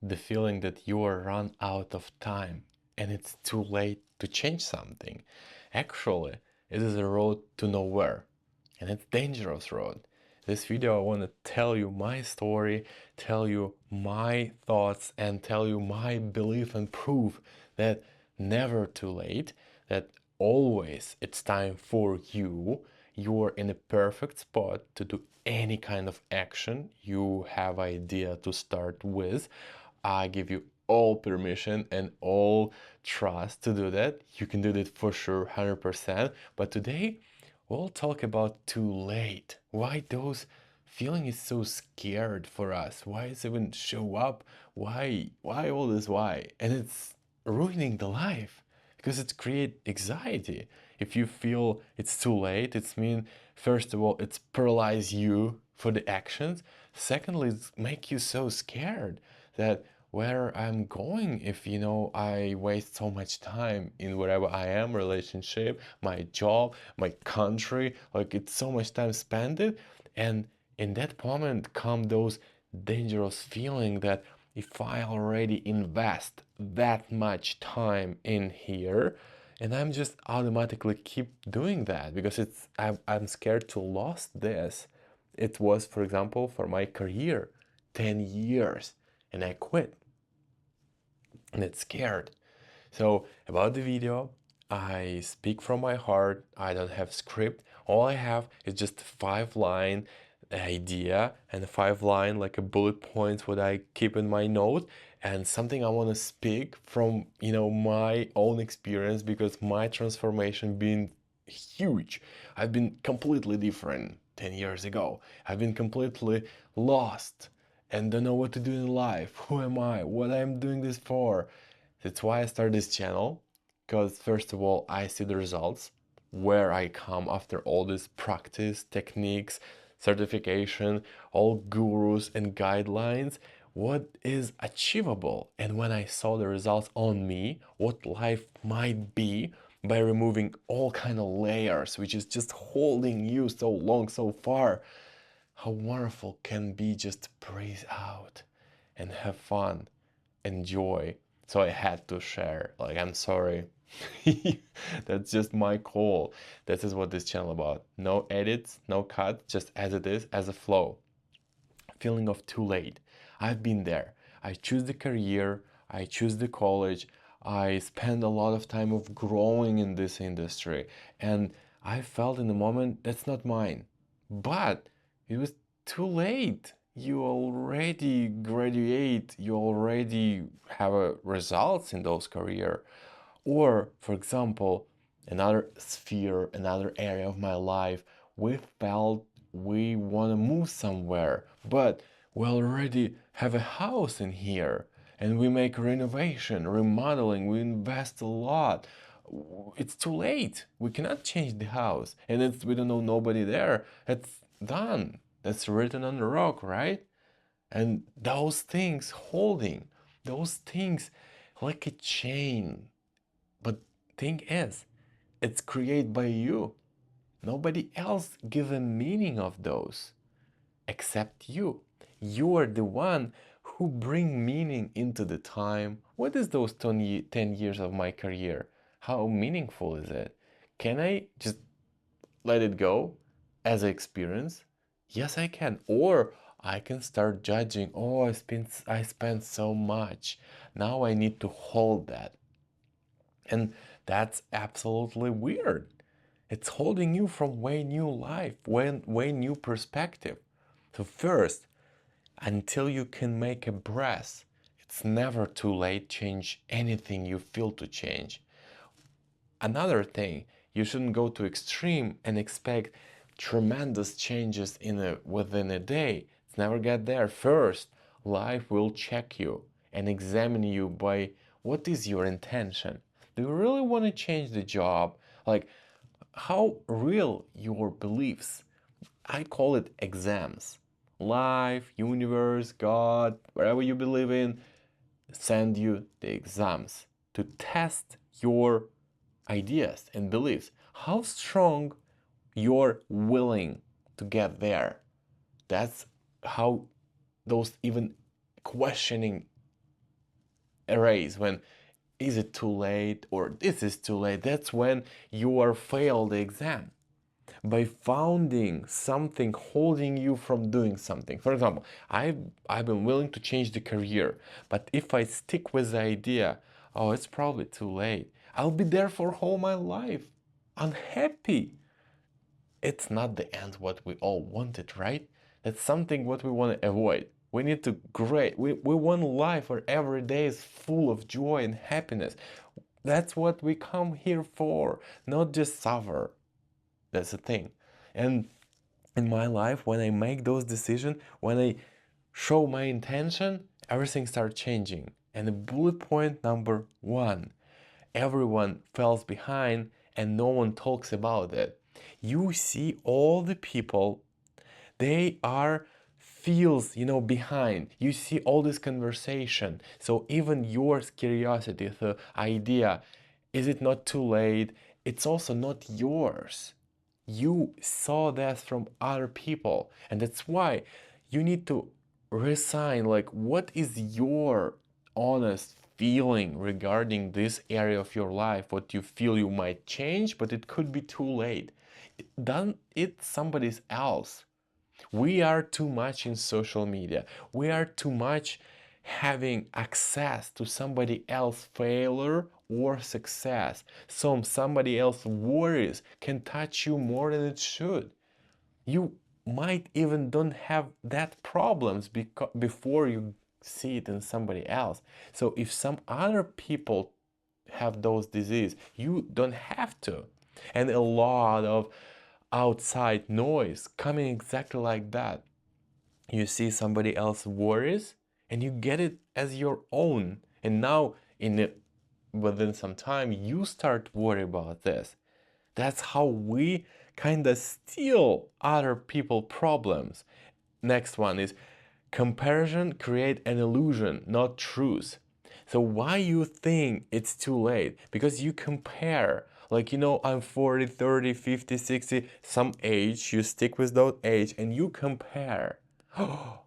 the feeling that you are run out of time and it's too late to change something. Actually, it is a road to nowhere, and it's dangerous road. This video I want to tell you my story, tell you my thoughts, and tell you my belief and proof that never too late, that always it's time for you. You're in a perfect spot to do any kind of action you have idea to start with. I give you all permission and all trust to do that. You can do that for sure, 100%. But today we'll talk about too late. Why those feeling is so scared for us? Why it's even show up? Why all this why? And it's ruining the life because it create anxiety. If you feel it's too late, it's mean first of all it's paralyze you for the actions. Secondly, it's make you so scared that where I'm going if I waste so much time in wherever I am, relationship, my job, my country, like it's so much time spent it, and in that moment come those dangerous feeling that if I already invest that much time in here and I'm just automatically keep doing that because I'm scared to lose this. It was, for example, for my career, 10 years and I quit and it's scared. So about the video, I speak from my heart. I don't have script. All I have is just 5 line idea and a 5 line like a bullet points what I keep in my note and something I want to speak from my own experience because my transformation been huge. I've been completely different 10 years ago. I've been completely lost and don't know what to do in life. Who am I? What I'm doing this for? That's why I started this channel, because first of all, I see the results, where I come after all this practice, techniques, certification, all gurus and guidelines, what is achievable. And when I saw the results on me, what life might be by removing all kind of layers, which is just holding you so long, so far, how wonderful can be just to breathe out and have fun, enjoy. So I had to share. Like, I'm sorry. That's just my call. This is what this channel about. No edits, no cuts, just as it is, as a flow. Feeling of too late. I've been there. I choose the career, I choose the college, I spend a lot of time of growing in this industry, and I felt in the moment that's not mine. But it was too late. You already graduate, you already have results in those career. Or, for example, another sphere, another area of my life, we felt we want to move somewhere, but we already have a house in here and we make renovation, remodeling, we invest a lot. It's too late. We cannot change the house. And we don't know nobody there. It's done. That's written on the rock, right? And those things holding, those things like a chain, but thing is, it's created by you. Nobody else give a meaning of those except you. You are the one who bring meaning into the time. What is those 10 years of my career? How meaningful is it? Can I just let it go as an experience? Yes, I can. Or I can start judging, oh, I spent so much. Now I need to hold that. And that's absolutely weird. It's holding you from way new life, way new perspective. So first, until you can make a breath, it's never too late to change anything you feel to change. Another thing, you shouldn't go to extreme and expect tremendous changes within a day. It's never get there. First, life will check you and examine you by what is your intention. Do you really want to change the job? Like, how real your beliefs? I call it exams. Life, universe, God, wherever you believe in, send you the exams to test your ideas and beliefs. How strong you're willing to get there. That's how those even questioning erase, when is it too late or this is too late. That's when you are failed the exam. By finding something holding you from doing something. For example, I've been willing to change the career, but if I stick with the idea, oh, it's probably too late, I'll be there for all my life, unhappy. It's not the end what we all wanted, right? That's something what we want to avoid. We need to we want a life where every day is full of joy and happiness. That's what we come here for, not just suffer. That's the thing. And in my life, when I make those decisions, when I show my intention, everything starts changing. And the bullet point number one, everyone falls behind and no one talks about it. You see all the people, they are feels behind. You see all this conversation, so even your curiosity, the idea, is it not too late, it's also not yours. You saw that from other people, and that's why you need to resign, like, what is your honest feeling regarding this area of your life, what you feel you might change, but it could be too late. Done it somebody else. We are too much in social media. We are too much having access to somebody else's failure or success. So somebody else's worries can touch you more than it should. You might even don't have that problems before you see it in somebody else. So if some other people have those disease, you don't have to. And a lot of outside noise coming exactly like that. You see somebody else worries and you get it as your own. And now within some time you start worry about this. That's how we kind of steal other people problems. Next one is comparison create an illusion, not truth. So why you think it's too late? Because you compare. Like, I'm 40, 30, 50, 60, some age, you stick with that age and you compare.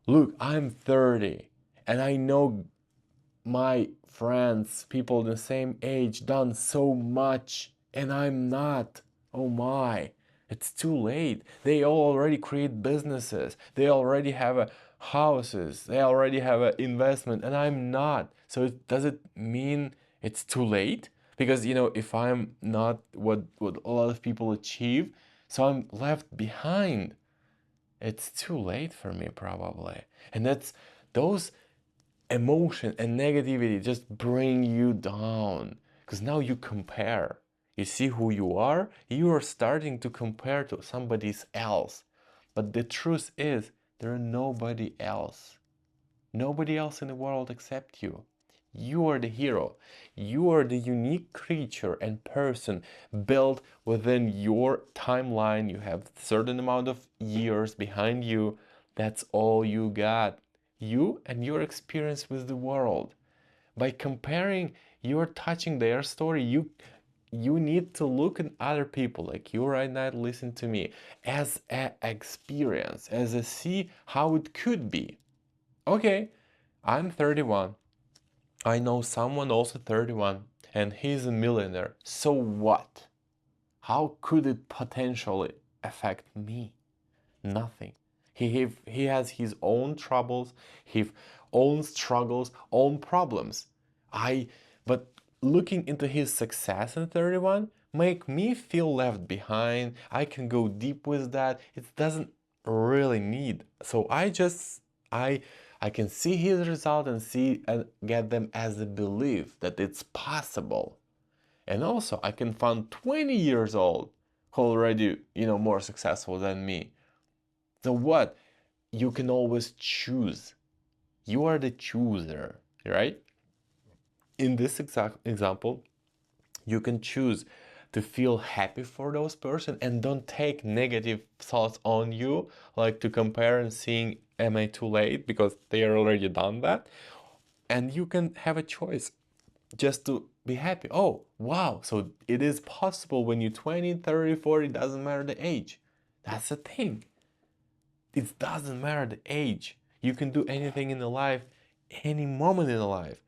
Look, I'm 30 and I know my friends, people the same age, done so much and I'm not. Oh my, it's too late. They all already create businesses. They already have houses. They already have an investment and I'm not. So does it mean it's too late? Because if I'm not what a lot of people achieve, so I'm left behind. It's too late for me probably. And that's those emotion and negativity just bring you down because now you compare. You see who you are starting to compare to somebody else. But the truth is, there are nobody else in the world except you. You are the hero. You are the unique creature and person built within your timeline. You have a certain amount of years behind you. That's all you got. You and your experience with the world. By comparing, you're touching their story. You need to look at other people like you right now listen to me as an experience, as a see how it could be. Okay, I'm 31. I know someone also 31 and he's a millionaire. So what? How could it potentially affect me? Nothing. He has his own troubles, his own struggles, own problems. But looking into his success in 31 make me feel left behind. I can go deep with that. It doesn't really need. So I can see his result and see and get them as a belief that it's possible. And also I can find 20 years old who already, more successful than me. So what? You can always choose. You are the chooser, right? In this exact example, you can choose to feel happy for those person and don't take negative thoughts on you, like to compare and seeing am I too late because they are already done that. And you can have a choice just to be happy. Oh, wow. So it is possible when you're 20, 30, 40, doesn't matter the age. That's the thing. It doesn't matter the age. You can do anything in the life, any moment in the life.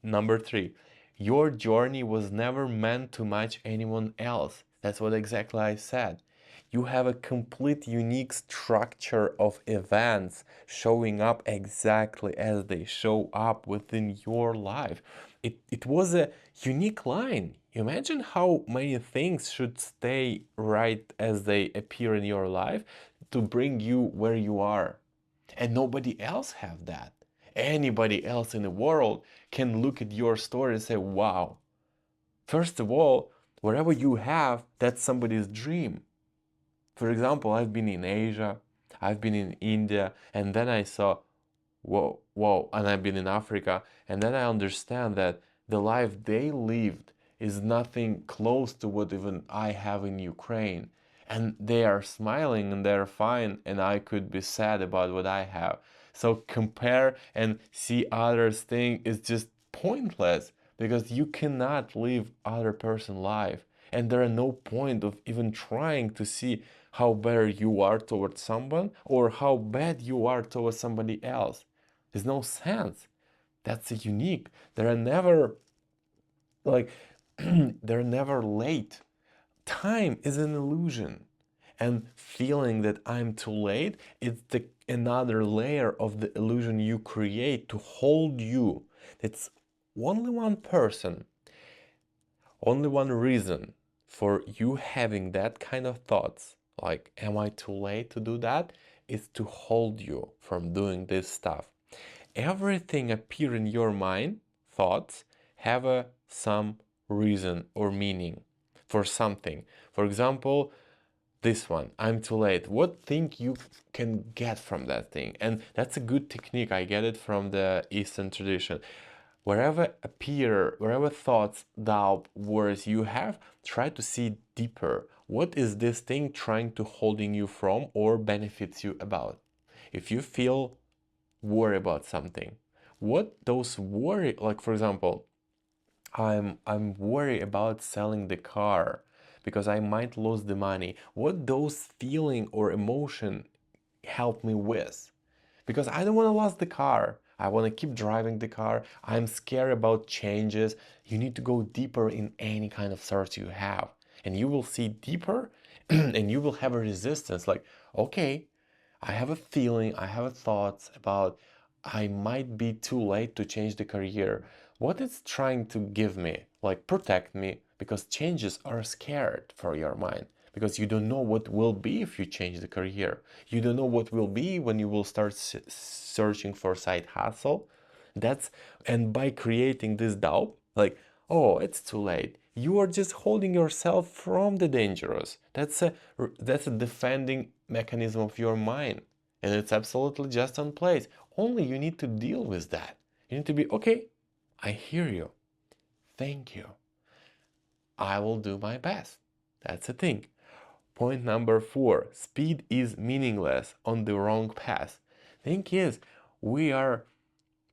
Number three, your journey was never meant to match anyone else. That's what exactly I said. You have a complete unique structure of events showing up exactly as they show up within your life. It was a unique line. Imagine how many things should stay right as they appear in your life to bring you where you are. And nobody else have that. Anybody else in the world can look at your story and say, wow. First of all, wherever you have, that's somebody's dream. For example, I've been in Asia, I've been in India, and then I saw, whoa, whoa, and I've been in Africa, and then I understand that the life they lived is nothing close to what even I have in Ukraine. And they are smiling and they're fine, and I could be sad about what I have. So compare and see others' thing is just pointless because you cannot live other person's life. And there are no point of even trying to see how better you are towards someone or how bad you are towards somebody else. There's no sense. That's unique. There are never like they're never late. Time is an illusion. And feeling that I'm too late is another layer of the illusion you create to hold you. It's only one person, only one reason for you having that kind of thoughts, like, am I too late to do that? Is to hold you from doing this stuff. Everything appear in your mind, thoughts, have some reason or meaning for something. For example, this one, I'm too late. What thing you can get from that thing? And that's a good technique. I get it from the Eastern tradition. Wherever thoughts, doubt, worries you have, try to see deeper. What is this thing trying to holding you from or benefits you about? If you feel worry about something, what those worry, like for example, I'm worried about selling the car because I might lose the money. What those feeling or emotion help me with? Because I don't want to lose the car. I want to keep driving the car. I'm scared about changes. You need to go deeper in any kind of search you have. And you will see deeper and you will have a resistance like, okay, I have a feeling, I have a thoughts about I might be too late to change the career. What it's trying to give me, like protect me, because changes are scared for your mind. Because you don't know what will be if you change the career. You don't know what will be when you will start searching for side hustle. And by creating this doubt, like, oh, it's too late. You are just holding yourself from the dangerous. That's a defending mechanism of your mind. And it's absolutely just on place. Only you need to deal with that. You need to be, okay, I hear you. Thank you. I will do my best. That's the thing. Point number 4, speed is meaningless on the wrong path. Thing is, we are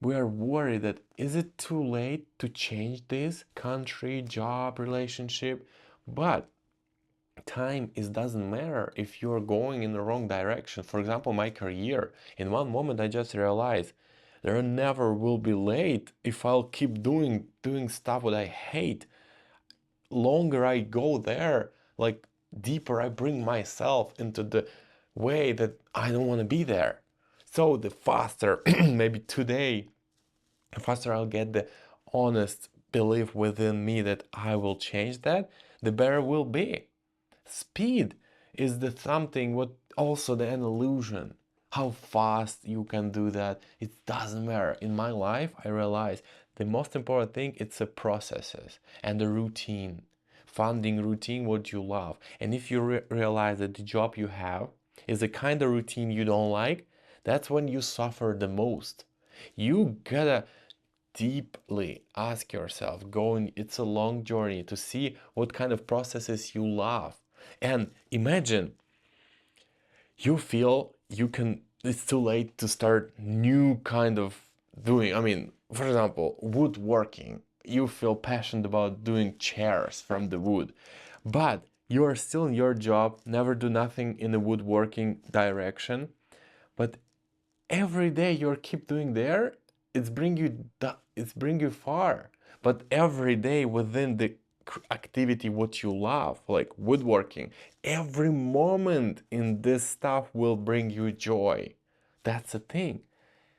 worried that is it too late to change this country, job, relationship? But time is doesn't matter if you're going in the wrong direction. For example, my career. In one moment, I just realized there never will be late if I'll keep doing stuff that I hate. Longer I go there, like deeper I bring myself into the way that I don't want to be there. So the faster, maybe today, the faster I'll get the honest belief within me that I will change that, the better it will be. Speed is the something what also the an illusion. How fast you can do that, it doesn't matter. In my life, I realize the most important thing it's the processes and the routine. Finding routine what you love. And if you realize that the job you have is the kind of routine you don't like, that's when you suffer the most. You gotta deeply ask yourself, going, it's a long journey to see what kind of processes you love. And imagine you feel you can, it's too late to start new kind of doing. I mean, for example, woodworking. You feel passionate about doing chairs from the wood, but you are still in your job, never do nothing in the woodworking direction. But every day you keep doing there, it's bring you far. But every day within the activity what you love, like woodworking, every moment in this stuff will bring you joy. That's the thing.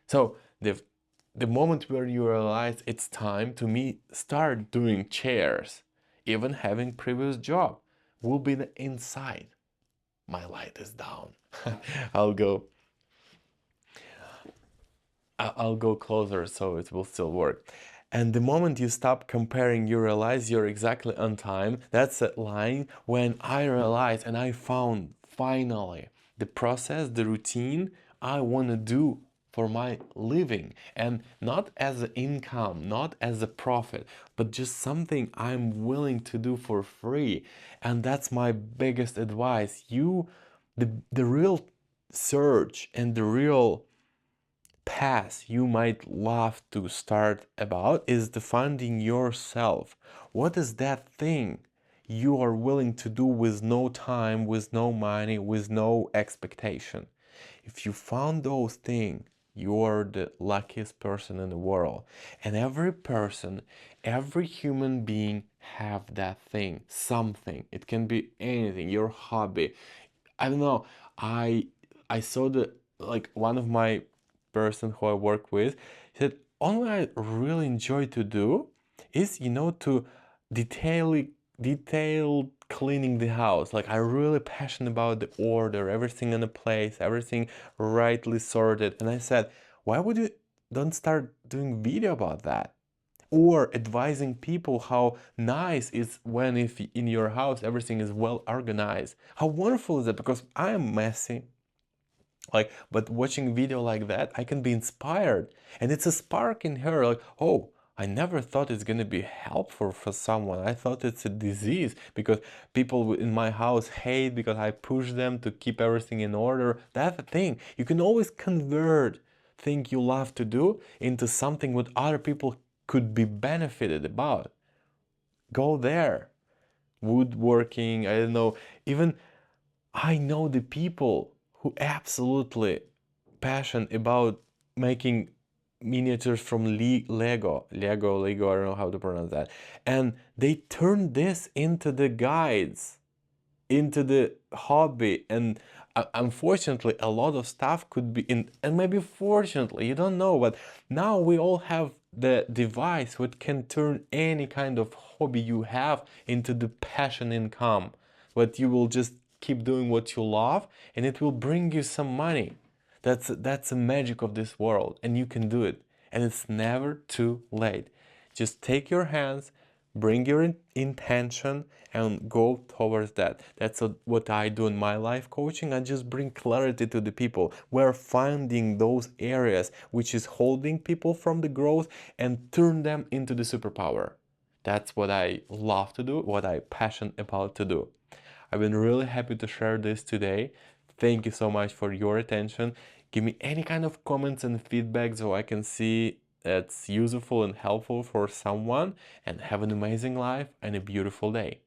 So the moment where you realize it's time to me start doing chairs, even having previous job, will be the inside. My light is down. I'll go I'll go closer so it will still work. And the moment you stop comparing, you realize you're exactly on time. That's a line when I realized and I found finally the process, the routine I want to do for my living, and not as an income, not as a profit, but just something I'm willing to do for free. And that's my biggest advice. The real search and the real path you might love to start about is the finding yourself. What is that thing you are willing to do with no time, with no money, with no expectation? If you found those things, you're the luckiest person in the world. And every person, every human being have that thing, something. It can be anything, your hobby. I don't know. I saw the like one of my person who I work with said only I really enjoy to do is to detailed cleaning the house. Like I'm really passionate about the order, everything in a place, everything rightly sorted. And I said, why would you don't start doing video about that? Or advising people how nice is when if in your house everything is well organized. How wonderful is it? Because I am messy. But watching video like that, I can be inspired. And it's a spark in her, like, oh, I never thought it's gonna be helpful for someone. I thought it's a disease because people in my house hate because I push them to keep everything in order. That's the thing. You can always convert thing you love to do into something what other people could be benefited about. Go there. Woodworking, I don't know, even I know the people who absolutely passionate about making miniatures from Lego, I don't know how to pronounce that. And they turn this into the guides, into the hobby. And unfortunately, a lot of stuff could be in, and maybe fortunately, you don't know, but now we all have the device which can turn any kind of hobby you have into the passion income. But you will just keep doing what you love and it will bring you some money. That's the magic of this world, and you can do it. And it's never too late. Just take your hands, bring your intention, and go towards that. That's what I do in my life coaching. I just bring clarity to the people. We're finding those areas which is holding people from the growth and turn them into the superpower. That's what I love to do, what I'm passionate about to do. I've been really happy to share this today. Thank you so much for your attention. Give me any kind of comments and feedback so I can see it's useful and helpful for someone. And have an amazing life and a beautiful day.